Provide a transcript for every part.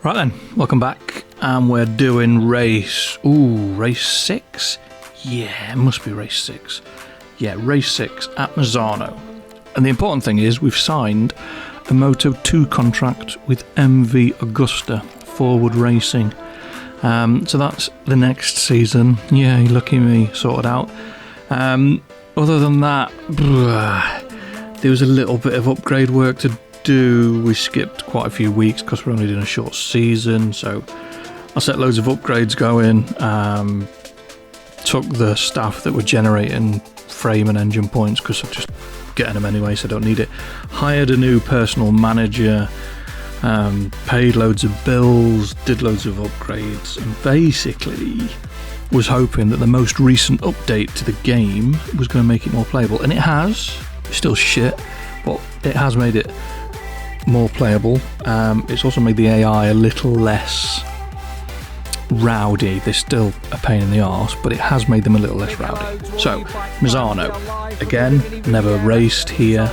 Right then, welcome back, and we're doing race 6? Yeah, it must be race 6. Yeah, race 6 at Misano. And the important thing is we've signed a Moto 2 contract with MV Agusta Forward Racing. So that's the next season. Yeah, lucky me, sorted out. Other than that, there was a little bit of upgrade work to do. We skipped quite a few weeks because we're only doing a short season, so I set loads of upgrades going, took the staff that were generating frame and engine points because I'm just getting them anyway, so I don't need it, hired a new personal manager, paid loads of bills, did loads of upgrades, and basically was hoping that the most recent update to the game was going to make it more playable, and it has. It's still shit, but it has made it more playable. It's also made the AI a little less rowdy. They're still a pain in the arse, but it has made them a little less rowdy. So, Misano, again, never raced here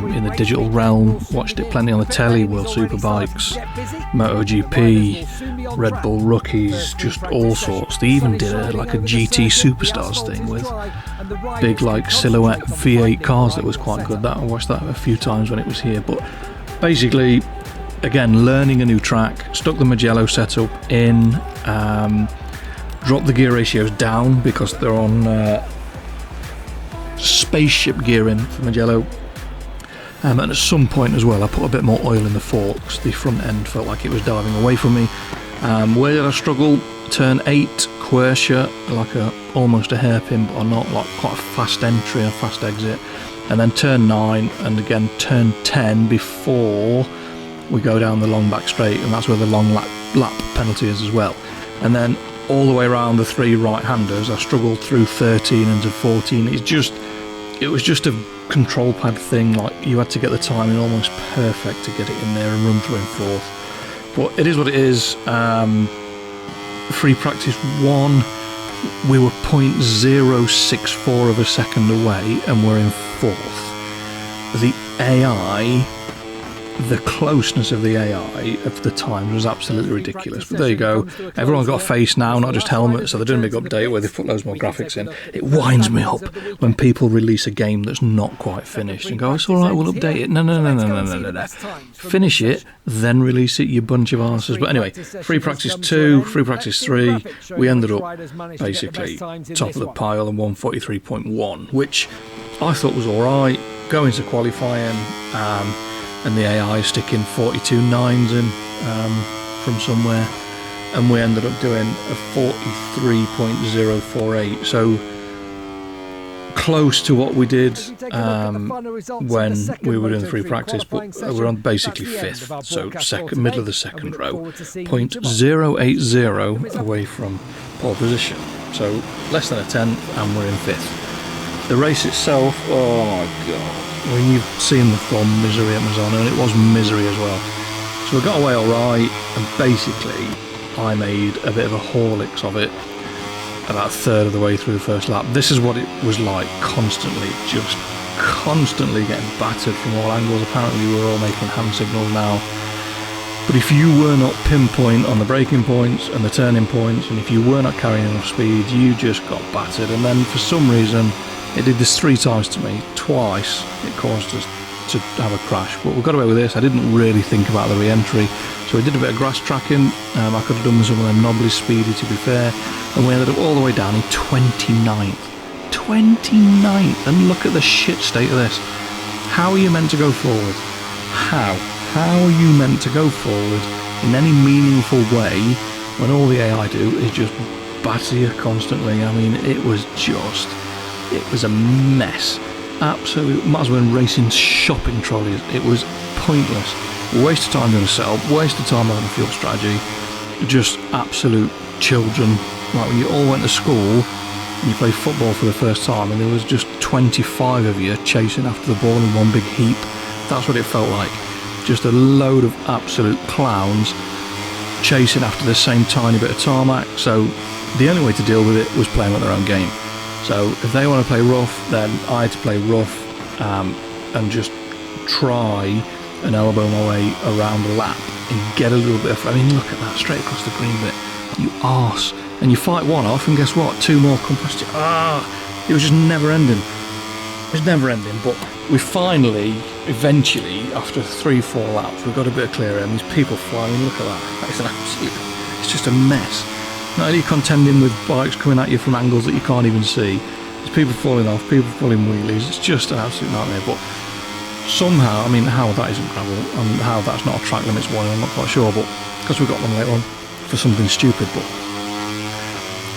in the digital realm, watched it plenty on the telly, World Superbikes, MotoGP, Red Bull Rookies, just all sorts. They even did a GT Superstars thing with big silhouette V8 cars that was quite good. I watched that a few times when it was here, but basically, again, learning a new track, stuck the Mugello setup in, dropped the gear ratios down because they're on spaceship gearing for Mugello, and at some point as well I put a bit more oil in the forks. The front end felt like it was diving away from me. Where did I struggle? Turn 8, Quercia, almost a hairpin, but not quite a fast entry, a fast exit, and then turn 9, and again turn 10 before we go down the long back straight, and that's where the long lap penalty is as well. And then all the way around the 3 right-handers, I struggled through 13 into 14. It was just a control pad thing. You had to get the timing almost perfect to get it in there and run through in 4th. But it is what it is. Free practice 1, we were 0.064 of a second away, and we're in 4th. The AI, the closeness of the AI of the times was absolutely ridiculous. But there you go. Everyone's got a face now, not just helmets, so they're doing a big update where they've put loads more graphics in. It winds me up when people release a game that's not quite finished and go, it's alright, we'll update it. No. Finish it, then release it, you bunch of arses. But anyway, free practice 2, free practice 3, we ended up basically top of the pile and 143.1, which I thought was alright. Going to qualifying, and the AI sticking 42 nines in from somewhere, and we ended up doing a 43.048, so close to what we did when we were doing free practice, but we're on basically 5th, so middle of the second row, 0.080 away from pole position, so less than a tenth, and we're in 5th. The race itself, oh my god, when you've seen the film Misery at Misano, and it was misery as well. So we got away alright, and basically I made a bit of a Horlicks of it about a third of the way through the first lap. This is what it was like, constantly getting battered from all angles. Apparently we were all making hand signals now. But if you were not pinpoint on the braking points and the turning points, and if you were not carrying enough speed, you just got battered. And then for some reason, it did this 3 times to me. Twice it caused us to have a crash, but we got away with this. I didn't really think about the re-entry, so we did a bit of grass tracking. I could have done some of them knobbly speedy, to be fair, and we ended up all the way down in 29th, and look at the shit state of this. How are you meant to go forward? How are you meant to go forward in any meaningful way when all the AI do is just batter you constantly? I mean, it was a mess. Absolute, might as well been racing shopping trolleys. It was pointless. Waste of time doing a setup, waste of time having a fuel strategy. Just absolute children. Like when you all went to school and you played football for the first time and there was just 25 of you chasing after the ball in one big heap. That's what it felt like. Just a load of absolute clowns chasing after the same tiny bit of tarmac. So the only way to deal with it was playing with their own game. So if they want to play rough, then I had to play rough and just try and elbow my way around the lap and get a little bit of... I mean, look at that, straight across the green bit. You arse. And you fight one off, and guess what? Two more come past you. It was just never ending. It was never ending, but we finally, eventually, after 3-4 laps, we got a bit of clear air, and these people flying. Look at that. That is an absolute... It's just a mess. Not only contending with bikes coming at you from angles that you can't even see, there's people falling off, people pulling wheelies. It's just an absolute nightmare. But somehow, I mean, how that isn't gravel and how that's not a track limits warning, I'm not quite sure, but because we got them later on for something stupid. But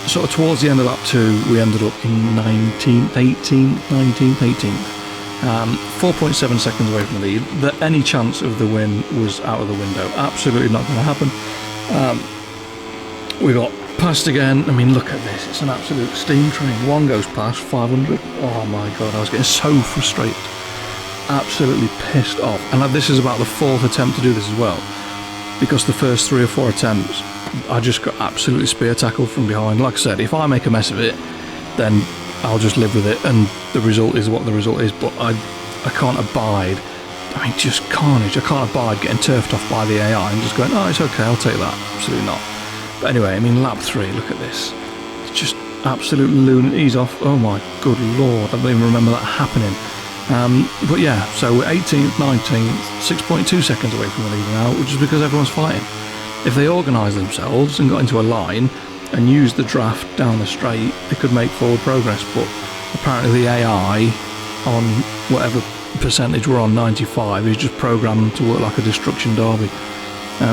sort of towards the end of lap 2, we ended up in 19th, 18th. 4.7 seconds away from the lead. Any chance of the win was out of the window. Absolutely not going to happen. We got passed again. I mean, look at this. It's an absolute steam train. One goes past 500. Oh my God, I was getting so frustrated. Absolutely pissed off. And this is about the 4th attempt to do this as well, because the first 3 or 4 attempts I just got absolutely spear tackled from behind. Like I said, if I make a mess of it, then I'll just live with it, and the result is what the result is. But I can't abide, I mean, just carnage. I can't abide getting turfed off by the AI and just going, oh, it's okay, I'll take that. Absolutely not. But anyway, I mean, lap 3, look at this. It's just absolute lunatic. He's off. Oh my good Lord, I don't even remember that happening. But yeah, so we're 18th, 19th, 6.2 seconds away from the lead now, which is because everyone's fighting. If they organised themselves and got into a line and used the draft down the straight, they could make forward progress. But apparently the AI on whatever percentage we're on, 95, is just programmed to work like a destruction derby.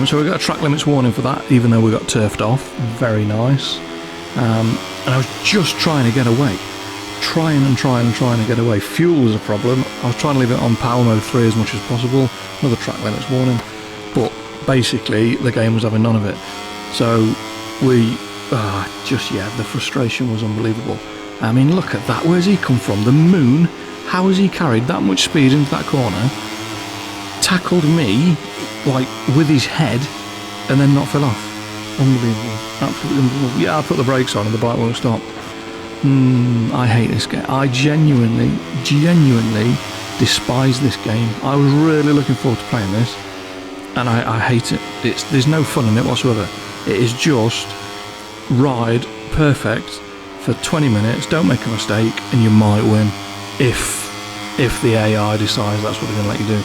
So we got a track limits warning for that, even though we got turfed off. Very nice. And I was just trying to get away. Trying to get away. Fuel was a problem. I was trying to leave it on power mode 3 as much as possible. Another track limits warning. But basically, the game was having none of it. So we... the frustration was unbelievable. I mean, look at that. Where's he come from? The moon? How has he carried that much speed into that corner? Tackled me, like, with his head, and then not fell off. Unbelievable. Absolutely unbelievable. Yeah, I put the brakes on and the bike won't stop. I hate this game. I genuinely despise this game. I was really looking forward to playing this, and I hate it. There's no fun in it whatsoever. It is just ride perfect for 20 minutes, don't make a mistake, and you might win if the AI decides that's what they're going to let you do.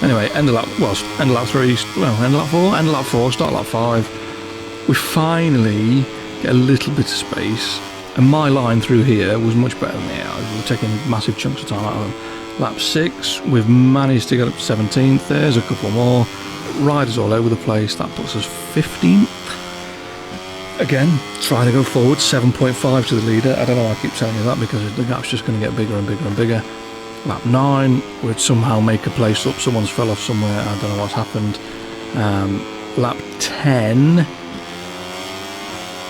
Anyway, end of lap 3, end of lap 4, start lap 5. We finally get a little bit of space, and my line through here was much better than the AI. We were taking massive chunks of time out of them. Lap 6, we've managed to get up to 17th. There's a couple more. Riders all over the place. That puts us 15th. Again, trying to go forward, 7.5 to the leader. I don't know why I keep telling you that, because the gap's just going to get bigger and bigger and bigger. Lap 9, we'd somehow make a place up. Someone's fell off somewhere. I don't know what's happened. Lap 10,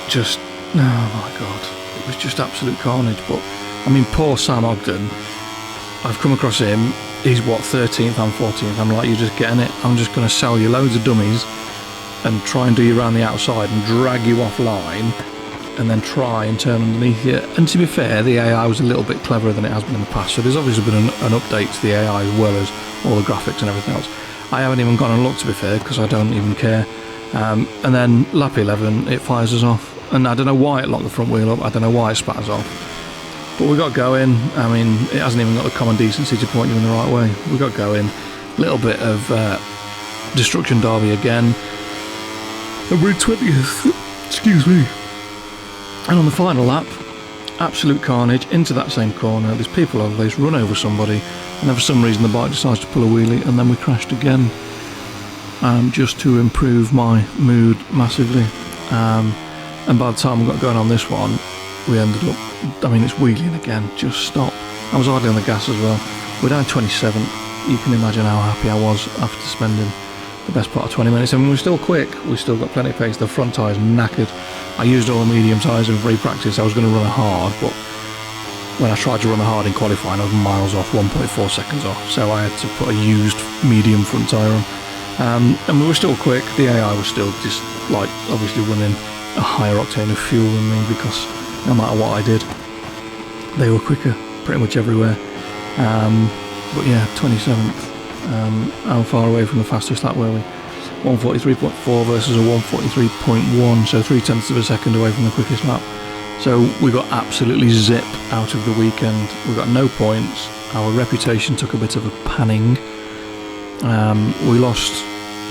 just, oh my God, it was just absolute carnage. But, I mean, poor Sam Ogden, I've come across him. He's, what, 13th, I'm 14th. I'm like, you're just getting it. I'm just going to sell you loads of dummies and try and do you around the outside and drag you offline, and then try and turn underneath you. And to be fair, the AI was a little bit cleverer than it has been in the past, so there's obviously been an update to the AI as well as all the graphics and everything else. I haven't even gone and looked, to be fair, because I don't even care. And then lap 11, it fires us off, and I don't know why it locked the front wheel up. I don't know why it spat us off, but we got going. I mean, it hasn't even got the common decency to point you in the right way. We got going. Little bit of destruction derby again. And we're 20th, excuse me. And on the final lap, absolute carnage into that same corner. There's people over this, run over somebody, and then for some reason the bike decides to pull a wheelie, and then we crashed again, just to improve my mood massively. And by the time we got going on this one, we ended up, I mean, it's wheeling again, just stop. I was hardly on the gas as well. We're down 27th. You can imagine how happy I was after spending the best part of 20 minutes. I mean, we're still quick, we've still got plenty of pace. The front tyre's knackered. I used all the medium tyres in free practice. I was going to run it hard, but when I tried to run it hard in qualifying, I was miles off, 1.4 seconds off, so I had to put a used medium front tyre on. And we were still quick. The AI was still just, like, obviously running a higher octane of fuel than me, because no matter what I did, they were quicker pretty much everywhere. But yeah, 27th. How far away from the fastest lap were we? 143.4 versus a 143.1, so 0.3 of a second away from the quickest lap. So we got absolutely zip out of the weekend. We got no points. Our reputation took a bit of a panning. We lost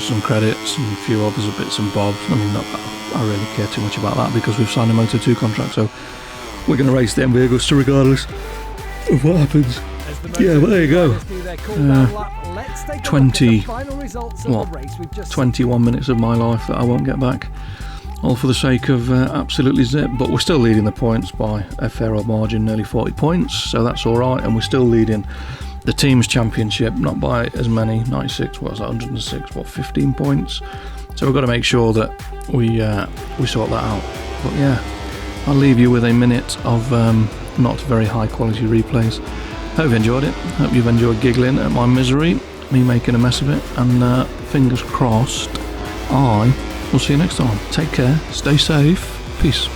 some credits and a few others, bits and bobs. I mean, not that I really care too much about that because we've signed a Moto 2 contract, so we're going to race the MV Augusta regardless of what happens. Yeah, but there you go. 21 minutes of my life that I won't get back, all for the sake of absolutely zip. But we're still leading the points by a fair old margin, nearly 40 points, so that's all right. And we're still leading the team's championship, not by as many, 96, what was that, 106, 15 points. So we've got to make sure that we sort that out. But yeah, I'll leave you with a minute of not very high quality replays. Hope you enjoyed it. Hope you've enjoyed giggling at my misery, me making a mess of it, and fingers crossed I will see you next time. Take care, stay safe, peace.